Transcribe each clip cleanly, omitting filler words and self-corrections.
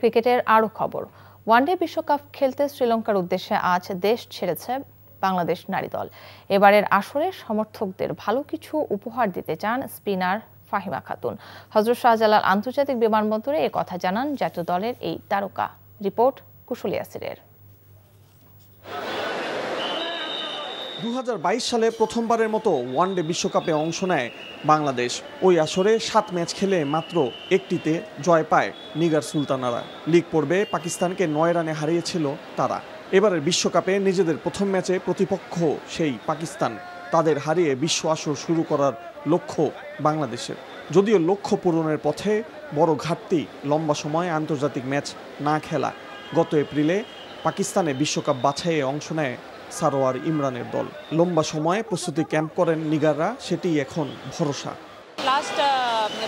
ক্রিকেটের আরও খবর। ওয়ানডে বিশ্বকাপ খেলতে শ্রীলঙ্কার উদ্দেশ্যে আজ দেশ ছেড়েছে বাংলাদেশ নারী দল। এবারের আসরে সমর্থকদের ভালো কিছু উপহার দিতে চান স্পিনার ফাহিমা খাতুন। হযরত শাহজালাল আন্তর্জাতিক বিমানবন্দরে এ কথা জানান জাতীয় দলের এই তারকা। রিপোর্ট কুশলী আসিরের। 2022 সালে প্রথমবারের মতো ওয়ানডে বিশ্বকাপে অংশ নেয় বাংলাদেশ। ওই আসরে 7 ম্যাচ খেলে মাত্র একটিতে জয় পায় নিগার সুলতানারা। লিগ পর্বে পাকিস্তানকে 9 রানে হারিয়েছিল তারা। এবারের বিশ্বকাপে নিজেদের প্রথম ম্যাচে প্রতিপক্ষ সেই পাকিস্তান, তাদের হারিয়ে বিশ্ব আসর শুরু করার লক্ষ্য বাংলাদেশের। যদিও লক্ষ্য পূরণের পথে বড় ঘাটতি লম্বা সময় আন্তর্জাতিক ম্যাচ না খেলা। গত এপ্রিলে পাকিস্তানে বিশ্বকাপ বাছাইয়ে অংশ নেয় সারোয়ার ইমরানের দল। লম্বা সময়ে প্রস্তুতি ক্যাম্প করেন নিগাররা, সেটি এখন ভরসা। লাস্ট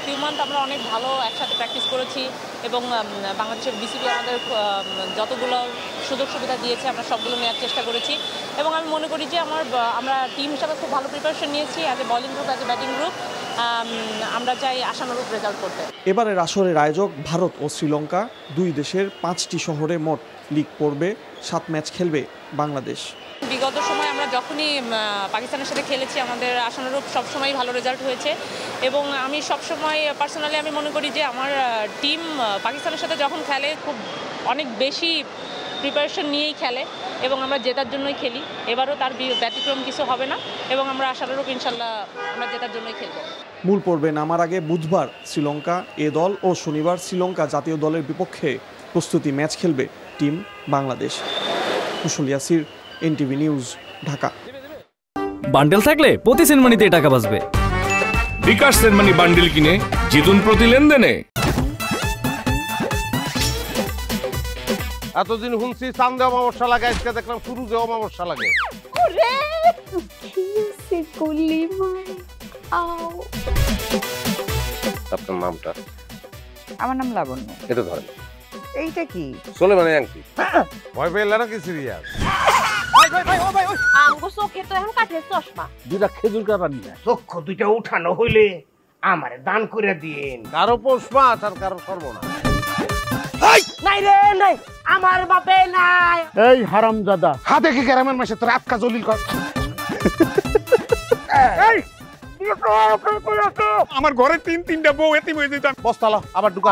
ফিউ মান্থ আমরা অনেক ভালো একসাথে প্র্যাকটিস করেছি এবং বাংলাদেশের বিসিবি আমাদের যতগুলো সুযোগ সুবিধা দিয়েছে আমরা সবগুলো নেওয়ার চেষ্টা করেছি এবং আমি মনে করি যে আমরা টিম হিসাবে খুব ভালো প্রিপারেশন নিয়েছি। As a bowling group, as a batting group আমরা চাই আশানুরূপ রেজাল্ট করতে। এবারের আসরের আয়োজক ভারত ও শ্রীলঙ্কা। দুই দেশের 5টি শহরে মোট লিগ পর্বে 7 ম্যাচ খেলবে বাংলাদেশ। বিগত সময় আমরা যখনই পাকিস্তানের সাথে খেলেছি আমাদের আশানুরূপ সবসময় ভালো রেজাল্ট হয়েছে এবং আমি সবসময় পার্সোনালি আমি মনে করি যে আমার টিম পাকিস্তানের সাথে যখন খেলে খুব অনেক বেশি প্রিপারেশন নিয়েই খেলে এবং আমরা জেতার জন্যই খেলি। এবারও তার ব্যতিক্রম কিছু হবে না এবং আমরা আশানুরূপ ইনশাল্লাহ আমরা জেতার জন্যই খেলব। মূল পর্বে নামার আগে বুধবার শ্রীলঙ্কা এ দল ও শনিবার শ্রীলঙ্কা জাতীয় দলের বিপক্ষে প্রস্তুতি ম্যাচ খেলবে team Bangladesh. Kushali Asir, NTV news, Dhaka. Bundle থাকলে প্রতি সেনমানিতে টাকা বাঁচবে। বিকাশ সেনমানি বান্ডেল কিনে জিতুন প্রতি লেনদেনে। এতদিন শুনছি চান্দে অমাবস্যা লাগে, আজকে দেখলাম সূর্যে অমাবস্যা লাগে। আপনার নামটা? আমার নাম লাবণ্য। এটা ধরেন। এইটা কি? চলে মানে আংটি। ভয় পেলে নাকি সিরিয়াস? আমগো চোখে তো এখন কাঠের চশমা। দুটা খেজুর কাটা নিয়ে চক্ষু দুইটা উঠানো হইলে আমারে দান করে দিন। কারো পৌষ মাস আর কারো সর্বনাশ। নাই রে নাই, আমার বাপে নাই। এই হারামজাদা, হাতে কি গ্রামের মাসে তোর আটকা জলিল কর। আমার ঘরে 3-3টা বউ এতিম হয়ে যেতাম। বস্তালা আবার ঢুকা।